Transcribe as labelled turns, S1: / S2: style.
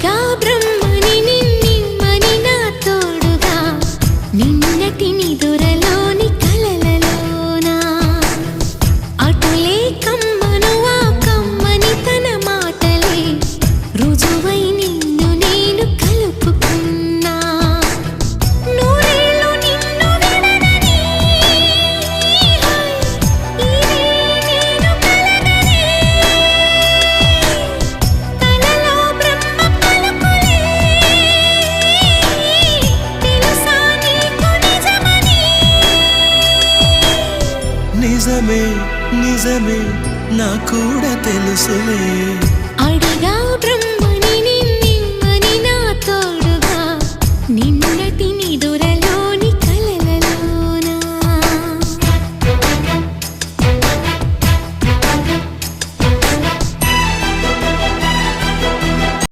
S1: సాక్షిగా బ్రహ్మని నిన్నిమ్మని నా తోడుగా నిన్నటి నిదురలోని కలలలోనా అటులే కమ్మను ఆ కమ్మని తన మాటలే రుజువై నిన్ను నేను కలుపుకున్నా నూరేళ్ళు నిన్ను విడనని ఇదే నేను కలగని తలలో బ్రహ్మ పలుకులే తెలుసా నీకు నిజమని
S2: నిజమే నిజమే నా కూడా తెలుసులే